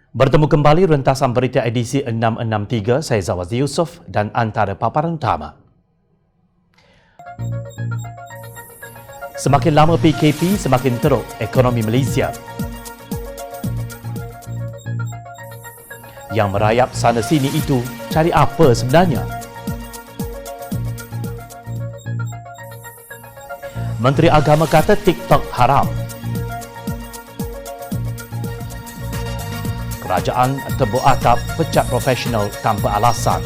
Bertemu kembali rentasan berita edisi 663, saya Zawazi Yusof dan antara paparan utama. Semakin lama PKP, semakin teruk ekonomi Malaysia. Yang merayap sana sini itu cari apa sebenarnya? Menteri Agama kata TikTok haram. Kerajaan tebuk atap pecat profesional tanpa alasan.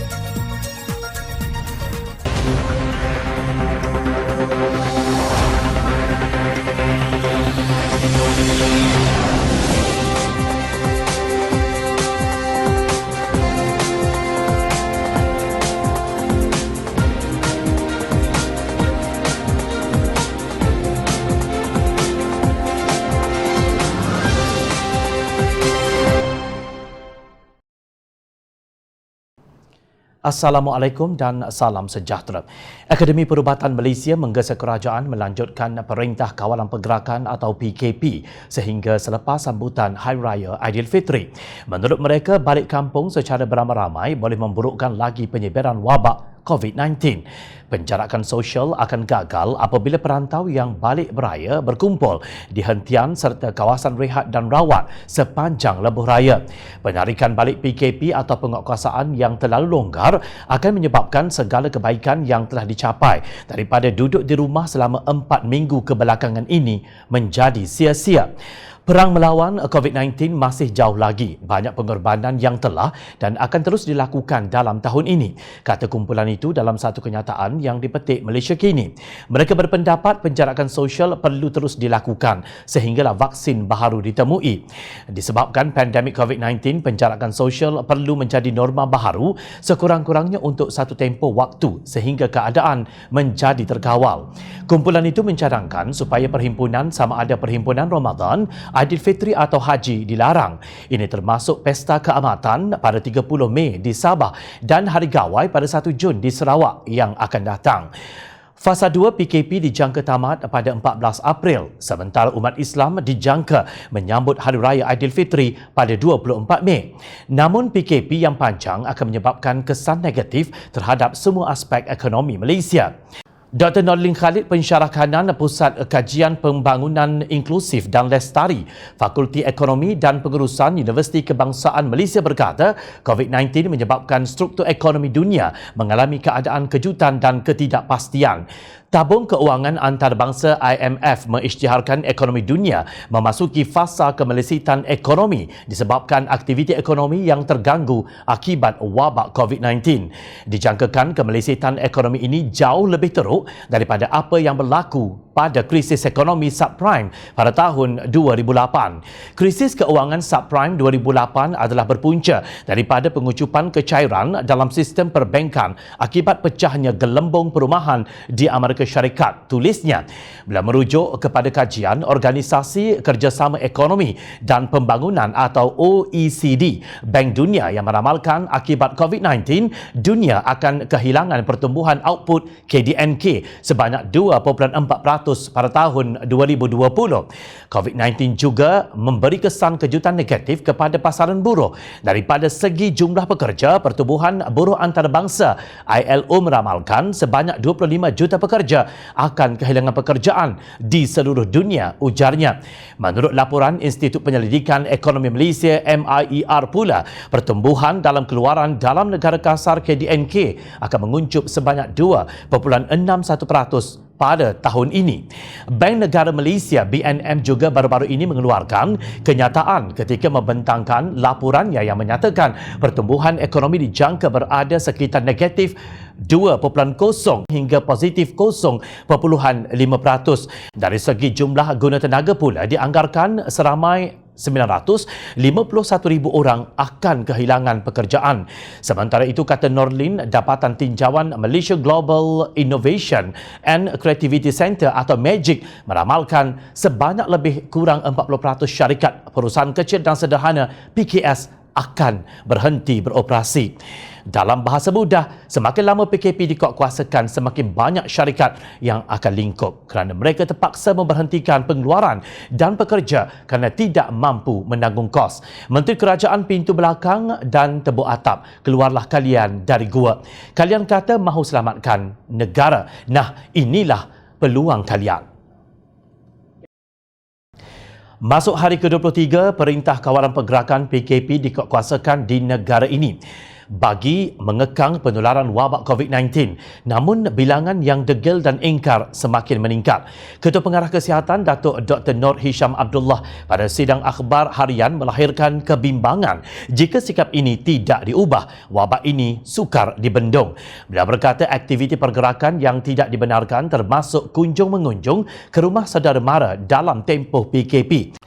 Assalamualaikum dan salam sejahtera. Akademi Perubatan Malaysia menggesa kerajaan melanjutkan Perintah Kawalan Pergerakan atau PKP sehingga selepas sambutan Hari Raya Aidilfitri. Menurut mereka, balik kampung secara beramai-ramai boleh memburukkan lagi penyebaran wabak COVID-19. Penjarakan sosial akan gagal apabila perantau yang balik beraya berkumpul di hentian serta kawasan rehat dan rawat sepanjang lebuh raya. Penarikan balik PKP atau penguatkuasaan yang terlalu longgar akan menyebabkan segala kebaikan yang telah dicapai daripada duduk di rumah selama 4 minggu kebelakangan ini menjadi sia-sia. Perang melawan COVID-19 masih jauh lagi. Banyak pengorbanan yang telah dan akan terus dilakukan dalam tahun ini, kata kumpulan itu dalam satu kenyataan yang dipetik Malaysia Kini. Mereka berpendapat penjarakan sosial perlu terus dilakukan sehinggalah vaksin baharu ditemui. Disebabkan pandemik COVID-19, penjarakan sosial perlu menjadi norma baharu sekurang-kurangnya untuk satu tempoh waktu sehingga keadaan menjadi terkawal. Kumpulan itu mencadangkan supaya perhimpunan sama ada perhimpunan Ramadan, Aidilfitri atau Haji dilarang. Ini termasuk Pesta Keamatan pada 30 Mei di Sabah dan Hari Gawai pada 1 Jun di Sarawak yang akan datang. Fasa 2 PKP dijangka tamat pada 14 April, sementara umat Islam dijangka menyambut Hari Raya Aidilfitri pada 24 Mei. Namun PKP yang panjang akan menyebabkan kesan negatif terhadap semua aspek ekonomi Malaysia. Dr. Nordlin Khalid, pensyarah kanan Pusat Kajian Pembangunan Inklusif dan Lestari, Fakulti Ekonomi dan Pengurusan Universiti Kebangsaan Malaysia berkata, COVID-19 menyebabkan struktur ekonomi dunia mengalami keadaan kejutan dan ketidakpastian. Tabung Keuangan Antarabangsa IMF mengisytiharkan ekonomi dunia memasuki fasa kemelesitan ekonomi disebabkan aktiviti ekonomi yang terganggu akibat wabak COVID-19. Dijangkakan kemelesitan ekonomi ini jauh lebih teruk daripada apa yang berlaku pada krisis ekonomi subprime pada tahun 2008. Krisis keuangan subprime 2008 adalah berpunca daripada pengucupan kecairan dalam sistem perbankan akibat pecahnya gelembung perumahan di Amerika Syarikat, tulisnya. Bila merujuk kepada kajian Organisasi Kerjasama Ekonomi dan Pembangunan atau OECD, Bank Dunia yang meramalkan akibat COVID-19, dunia akan kehilangan pertumbuhan output KDNK sebanyak 2.4% pada tahun 2020. COVID-19 juga memberi kesan kejutan negatif kepada pasaran buruh. Daripada segi jumlah pekerja, Pertubuhan Buruh Antarabangsa ILO meramalkan sebanyak 25 juta pekerja akan kehilangan pekerjaan di seluruh dunia, ujarnya. Menurut laporan Institut Penyelidikan Ekonomi Malaysia MIER pula, pertumbuhan dalam keluaran dalam negara kasar KDNK akan menguncup sebanyak 2.61% pada tahun ini. Bank Negara Malaysia BNM juga baru-baru ini mengeluarkan kenyataan ketika membentangkan laporannya yang menyatakan pertumbuhan ekonomi dijangka berada sekitar negatif 2.0 hingga positif 0.5%. Dari segi jumlah guna tenaga pula dianggarkan seramai 951,000 orang akan kehilangan pekerjaan. Sementara itu, kata Nordlin, Dapatan Tinjauan Malaysia Global Innovation and Creativity Centre atau MAGIC meramalkan sebanyak lebih kurang 40% syarikat perusahaan kecil dan sederhana PKS akan berhenti beroperasi. Dalam bahasa mudah, semakin lama PKP dikuatkuasakan, semakin banyak syarikat yang akan lingkup kerana mereka terpaksa memberhentikan pengeluaran dan pekerja kerana tidak mampu menanggung kos. Menteri Kerajaan pintu belakang dan tebuk atap, keluarlah kalian dari gua. Kalian kata mahu selamatkan negara. Nah, inilah peluang kalian. Masuk hari ke-23, Perintah Kawalan Pergerakan PKP dikuatkuasakan di negara ini bagi mengekang penularan wabak COVID-19. Namun, bilangan yang degil dan ingkar semakin meningkat. Ketua Pengarah Kesihatan Datuk Dr. Nur Hisham Abdullah pada sidang akhbar harian melahirkan kebimbangan jika sikap ini tidak diubah, wabak ini sukar dibendung. Beliau berkata aktiviti pergerakan yang tidak dibenarkan termasuk kunjung-mengunjung ke rumah saudara mara dalam tempoh PKP.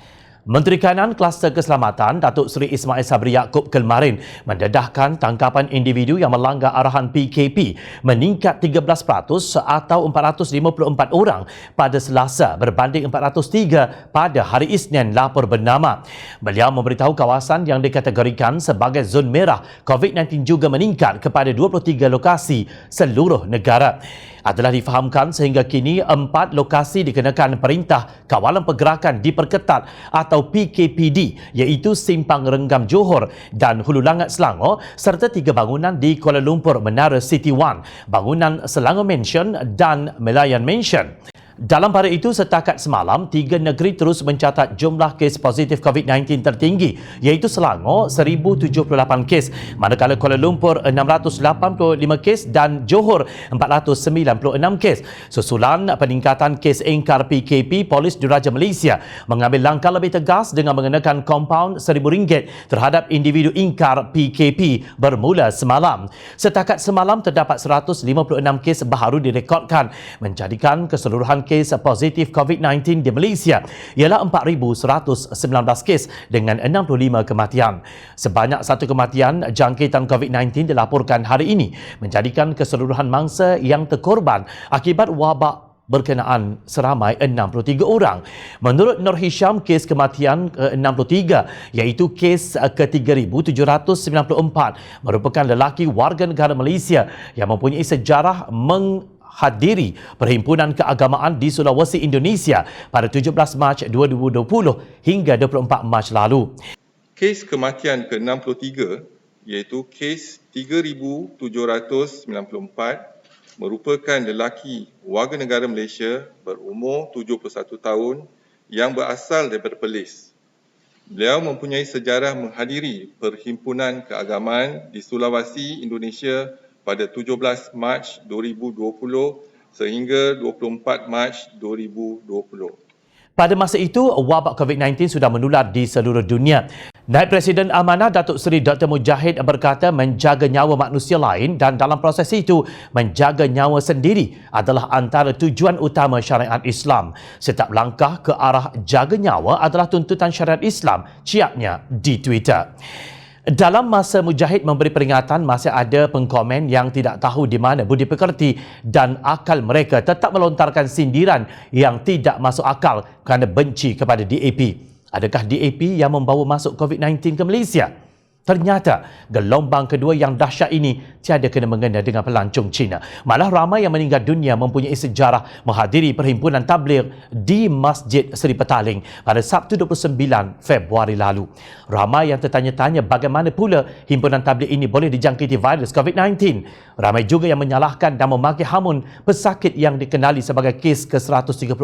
Menteri Kanan Kluster Keselamatan Datuk Seri Ismail Sabri Yaakob kemarin mendedahkan tangkapan individu yang melanggar arahan PKP meningkat 13% atau 454 orang pada Selasa berbanding 403 pada hari Isnin, lapor bernama. Beliau memberitahu kawasan yang dikategorikan sebagai zon merah COVID-19 juga meningkat kepada 23 lokasi seluruh negara. Adalah difahamkan sehingga kini 4 lokasi dikenakan Perintah Kawalan Pergerakan diperketat atau PKPD, iaitu Simpang Renggam Johor dan Hulu Langat Selangor serta 3 bangunan di Kuala Lumpur Menara City One, bangunan Selangor Mansion dan Melayan Mansion. Dalam pada itu, setakat semalam, 3 negeri terus mencatat jumlah kes positif COVID-19 tertinggi, iaitu Selangor 1,078 kes, manakala Kuala Lumpur 685 kes dan Johor 496 kes. Susulan peningkatan kes ingkar PKP, Polis Diraja Malaysia mengambil langkah lebih tegas dengan mengenakan kompaun RM1,000 terhadap individu ingkar PKP bermula semalam. Setakat semalam, terdapat 156 kes baharu direkodkan, menjadikan keseluruhan kes positif COVID-19 di Malaysia ialah 4,119 kes dengan 65 kematian. Sebanyak 1 kematian jangkitan COVID-19 dilaporkan hari ini, menjadikan keseluruhan mangsa yang terkorban akibat wabak berkenaan seramai 63 orang. Menurut Nur Hisham, kes kematian ke-63 iaitu kes ke-3,794 merupakan lelaki warga negara Malaysia yang mempunyai sejarah menghadiri Perhimpunan Keagamaan di Sulawesi Indonesia pada 17 Mac 2020 hingga 24 Mac lalu. Kes kematian ke-63 iaitu kes 3,794 merupakan lelaki warga negara Malaysia berumur 71 tahun yang berasal daripada Perlis. Beliau mempunyai sejarah menghadiri Perhimpunan Keagamaan di Sulawesi Indonesia pada 17 Mac 2020 sehingga 24 Mac 2020. Pada masa itu, wabak COVID-19 sudah menular di seluruh dunia. Naib Presiden Amanah Datuk Seri Dr. Mujahid berkata menjaga nyawa manusia lain dan dalam proses itu menjaga nyawa sendiri adalah antara tujuan utama syariat Islam. Setiap langkah ke arah jaga nyawa adalah tuntutan syariat Islam, ciaknya di Twitter. Dalam masa Mujahid memberi peringatan, masih ada pengkomen yang tidak tahu di mana budi pekerti dan akal mereka tetap melontarkan sindiran yang tidak masuk akal kerana benci kepada DAP. Adakah DAP yang membawa masuk COVID-19 ke Malaysia? Ternyata gelombang kedua yang dahsyat ini tiada kena-mengena dengan pelancong Cina. Malah ramai yang meninggal dunia mempunyai sejarah menghadiri perhimpunan tabligh di Masjid Seri Petaling pada Sabtu 29 Februari lalu. Ramai yang tertanya-tanya bagaimana pula himpunan tabligh ini boleh dijangkiti virus COVID-19. Ramai juga yang menyalahkan dan memaki hamun pesakit yang dikenali sebagai kes ke-136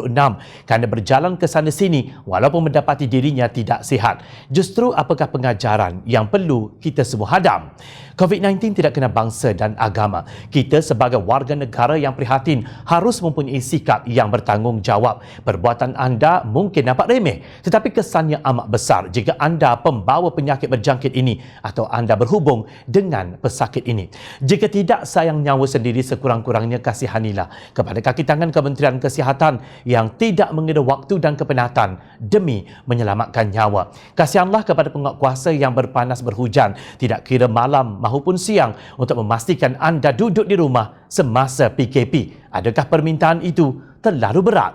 kerana berjalan ke sana sini walaupun mendapati dirinya tidak sihat. Justru apakah pengajaran yang perlu kita semua hadam? COVID-19 tidak kena bangsa dan agama. Kita sebagai warga negara yang prihatin harus mempunyai sikap yang bertanggungjawab. Perbuatan anda mungkin nampak remeh, tetapi kesannya amat besar jika anda pembawa penyakit berjangkit ini atau anda berhubung dengan pesakit ini. Jika tidak, sayang nyawa sendiri, sekurang-kurangnya kasihanilah kepada kaki tangan Kementerian Kesihatan yang tidak mengira waktu dan kepenatan demi menyelamatkan nyawa. Kasihanlah kepada penguatkuasa yang berpanas berhujan, tidak kira malam maupun siang, untuk memastikan anda duduk di rumah semasa PKP. Adakah permintaan itu terlalu berat?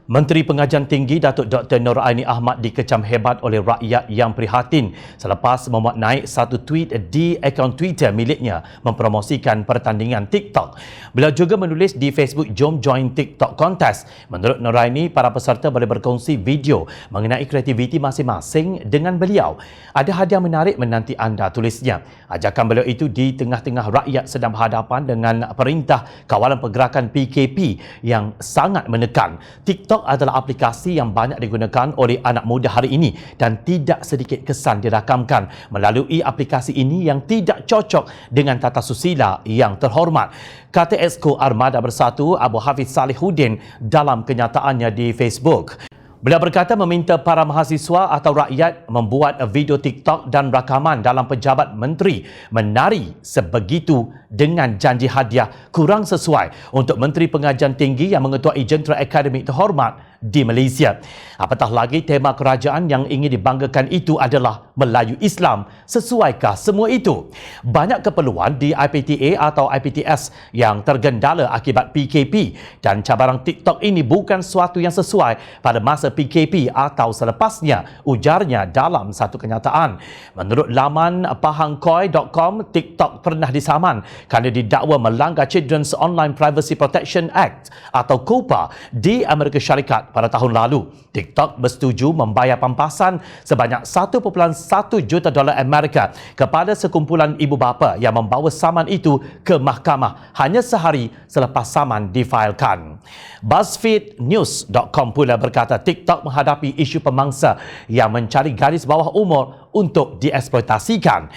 Menteri Pengajian Tinggi Datuk Dr. Nur Aini Ahmad dikecam hebat oleh rakyat yang prihatin selepas memuat naik satu tweet di akaun Twitter miliknya mempromosikan pertandingan TikTok. Beliau juga menulis di Facebook, "Jom join TikTok contest." Menurut Nur Aini, para peserta boleh berkongsi video mengenai kreativiti masing-masing dengan beliau. "Ada hadiah menarik menanti anda," tulisnya. Ajakan beliau itu di tengah-tengah rakyat sedang berhadapan dengan Perintah Kawalan Pergerakan PKP yang sangat menekan. TikTok adalah aplikasi yang banyak digunakan oleh anak muda hari ini dan tidak sedikit kesan dirakamkan melalui aplikasi ini yang tidak cocok dengan tata susila yang terhormat, kata Exco Armada Bersatu Abu Hafiz Salihuddin dalam kenyataannya di Facebook. Beliau berkata meminta para mahasiswa atau rakyat membuat video TikTok dan rakaman dalam pejabat menteri menari sebegitu dengan janji hadiah kurang sesuai untuk Menteri Pengajian Tinggi yang mengetuai jentera akademik terhormat di Malaysia. Apatah lagi tema kerajaan yang ingin dibanggakan itu adalah Melayu Islam. Sesuaikah semua itu? Banyak keperluan di IPTA atau IPTS yang tergendala akibat PKP dan cabaran TikTok ini bukan suatu yang sesuai pada masa PKP atau selepasnya, ujarnya dalam satu kenyataan. Menurut laman pahangkoi.com, TikTok pernah disaman kerana didakwa melanggar Children's Online Privacy Protection Act atau COPPA di Amerika Syarikat pada tahun lalu. TikTok bersetuju membayar pampasan sebanyak 1.1 juta dolar Amerika kepada sekumpulan ibu bapa yang membawa saman itu ke mahkamah hanya sehari selepas saman difailkan. BuzzFeedNews.com pula berkata TikTok menghadapi isu pemangsa yang mencari garis bawah umur untuk dieksploitasikan.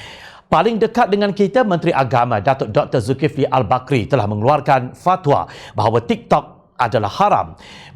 Paling dekat dengan kita, Menteri Agama Datuk Dr. Zulkifli Al-Bakri telah mengeluarkan fatwa bahawa TikTok adalah haram.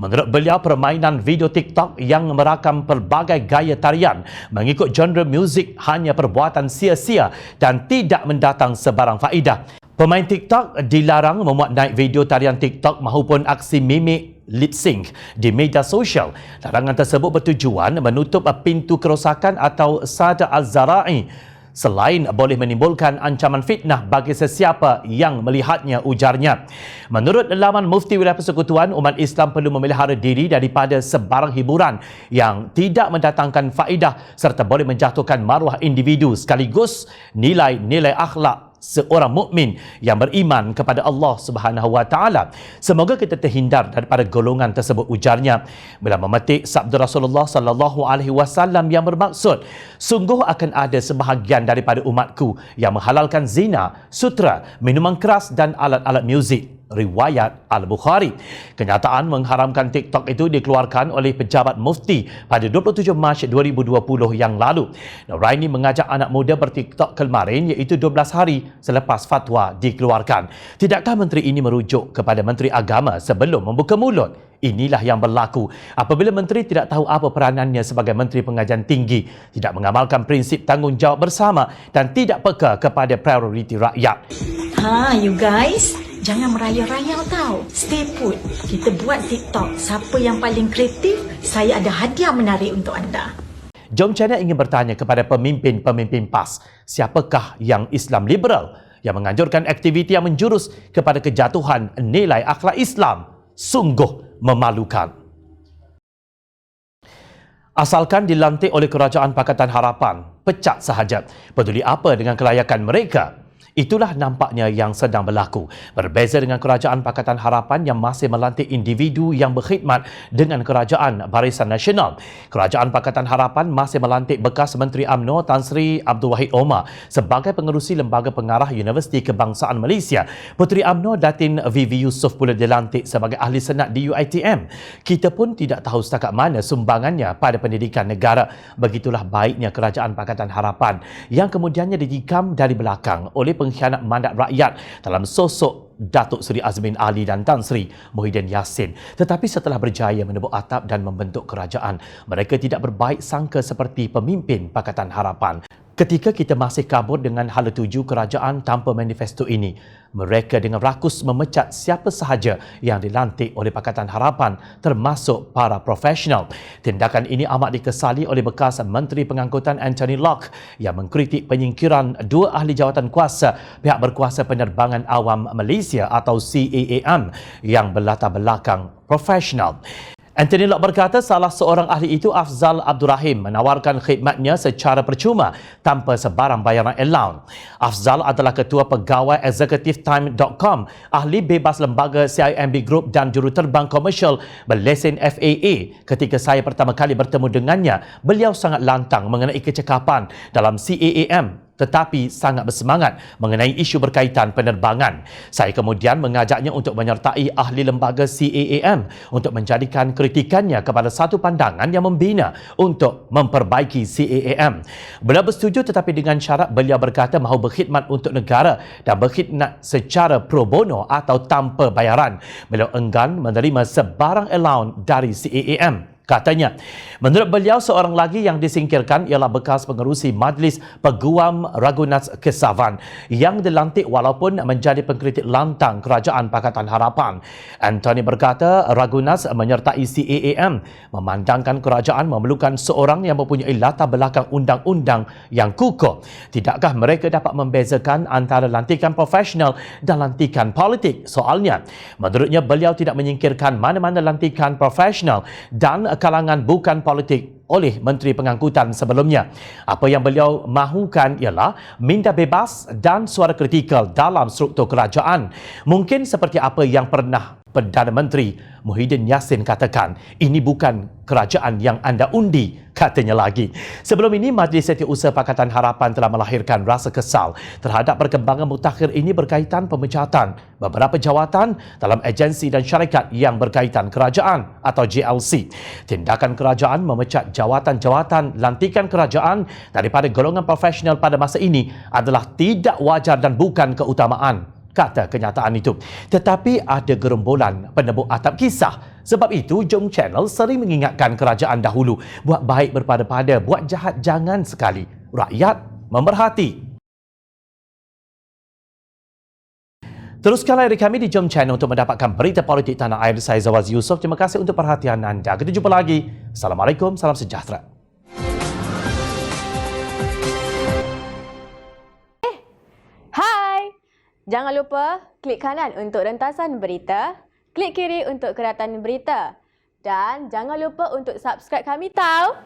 Menurut beliau, permainan video TikTok yang merakam pelbagai gaya tarian mengikut genre muzik hanya perbuatan sia-sia dan tidak mendatang sebarang faedah. Pemain TikTok dilarang memuat naik video tarian TikTok maupun aksi mimik lip sync di media sosial. Larangan tersebut bertujuan menutup pintu kerosakan atau sad al-zara'i selain boleh menimbulkan ancaman fitnah bagi sesiapa yang melihatnya, ujarnya. Menurut laman Mufti Wilayah Persekutuan, umat Islam perlu memelihara diri daripada sebarang hiburan yang tidak mendatangkan faedah serta boleh menjatuhkan maruah individu sekaligus nilai-nilai akhlak seorang mukmin yang beriman kepada Allah Subhanahu wa taala. Semoga kita terhindar daripada golongan tersebut, ujarnya. Bila memetik sabda Rasulullah sallallahu alaihi wasallam yang bermaksud, sungguh akan ada sebahagian daripada umatku yang menghalalkan zina, sutra, minuman keras dan alat-alat muzik. Riwayat Al-Bukhari. Kenyataan mengharamkan TikTok itu dikeluarkan oleh pejabat mufti pada 27 Mac 2020 yang lalu. Nuraini mengajak anak muda berTikTok kemarin iaitu 12 hari selepas fatwa dikeluarkan. Tidakkah menteri ini merujuk kepada Menteri Agama sebelum membuka mulut? Inilah yang berlaku apabila menteri tidak tahu apa peranannya sebagai Menteri Pengajian Tinggi, tidak mengamalkan prinsip tanggungjawab bersama dan tidak peka kepada prioriti rakyat. You guys, jangan merayau-rayau tau. Stay put. Kita buat TikTok. Siapa yang paling kreatif, saya ada hadiah menarik untuk anda. Jom Channel ingin bertanya kepada pemimpin-pemimpin PAS, siapakah yang Islam liberal yang menganjurkan aktiviti yang menjurus kepada kejatuhan nilai akhlak Islam? Sungguh memalukan. Asalkan dilantik oleh Kerajaan Pakatan Harapan, pecat sahaja. Peduli apa dengan kelayakan mereka? Itulah nampaknya yang sedang berlaku. Berbeza dengan Kerajaan Pakatan Harapan yang masih melantik individu yang berkhidmat dengan Kerajaan Barisan Nasional. Kerajaan Pakatan Harapan masih melantik bekas Menteri UMNO Tan Sri Abdul Wahid Omar sebagai pengerusi Lembaga Pengarah Universiti Kebangsaan Malaysia. Puteri UMNO Datin Vivi Yusof pula dilantik sebagai Ahli Senat di UiTM. Kita pun tidak tahu setakat mana sumbangannya pada pendidikan negara. Begitulah baiknya Kerajaan Pakatan Harapan yang kemudiannya ditikam dari belakang oleh pengkhianat mandat rakyat dalam sosok Datuk Seri Azmin Ali dan Tan Sri Muhyiddin Yassin. Tetapi setelah berjaya menebuk atap dan membentuk kerajaan, mereka tidak berbaik sangka seperti pemimpin Pakatan Harapan. Ketika kita masih kabur dengan hala tuju kerajaan tanpa manifesto ini, mereka dengan rakus memecat siapa sahaja yang dilantik oleh Pakatan Harapan, termasuk para profesional. Tindakan ini amat dikesali oleh bekas Menteri Pengangkutan Anthony Locke yang mengkritik penyingkiran dua ahli jawatan kuasa pihak berkuasa penerbangan awam Malaysia atau CAAM yang berlatar belakang profesional. Anthony Locke berkata salah seorang ahli itu, Afzal Abdul Rahim, menawarkan khidmatnya secara percuma tanpa sebarang bayaran allowance. Afzal adalah ketua pegawai eksekutif Time.com, ahli bebas lembaga CIMB Group dan juruterbang komersial berlesen FAA. Ketika saya pertama kali bertemu dengannya, beliau sangat lantang mengenai kecekapan dalam CAAM, tetapi sangat bersemangat mengenai isu berkaitan penerbangan. Saya kemudian mengajaknya untuk menyertai ahli lembaga CAAM untuk menjadikan kritikannya kepada satu pandangan yang membina untuk memperbaiki CAAM. Beliau bersetuju, tetapi dengan syarat beliau berkata mahu berkhidmat untuk negara dan berkhidmat secara pro bono atau tanpa bayaran. Beliau enggan menerima sebarang allowance dari CAAM. Katanya, menurut beliau, seorang lagi yang disingkirkan ialah bekas pengerusi Majlis Peguam Raghunath Kesavan yang dilantik walaupun menjadi pengkritik lantang Kerajaan Pakatan Harapan. Anthony berkata Raghunath menyertai CAAM memandangkan kerajaan memerlukan seorang yang mempunyai latar belakang undang-undang yang kukuh. Tidakkah mereka dapat membezakan antara lantikan profesional dan lantikan politik? Soalnya, menurutnya beliau tidak menyingkirkan mana-mana lantikan profesional dan kalangan bukan politik oleh Menteri Pengangkutan sebelumnya. Apa yang beliau mahukan ialah minda bebas dan suara kritikal dalam struktur kerajaan. Mungkin seperti apa yang pernah Perdana Menteri Muhyiddin Yassin katakan, ini bukan kerajaan yang anda undi, katanya lagi. Sebelum ini, Majlis Setiausaha Pakatan Harapan telah melahirkan rasa kesal terhadap perkembangan mutakhir ini berkaitan pemecatan beberapa jawatan dalam agensi dan syarikat yang berkaitan kerajaan atau JLC. Tindakan kerajaan memecat jawatan-jawatan lantikan kerajaan daripada golongan profesional pada masa ini adalah tidak wajar dan bukan keutamaan, kata kenyataan itu. Tetapi ada gerombolan penebuk atap kisah. Sebab itu, Jom Channel sering mengingatkan kerajaan dahulu, buat baik berpada-pada, buat jahat jangan sekali. Rakyat memerhati. Teruskan layari kami di Jom Channel untuk mendapatkan berita politik tanah air. Saya Zawaz Yusof. Terima kasih untuk perhatian anda. Kita jumpa lagi. Assalamualaikum, salam sejahtera. Hai! Jangan lupa klik kanan untuk rentasan berita, klik kiri untuk keratan berita. Dan jangan lupa untuk subscribe kami tau.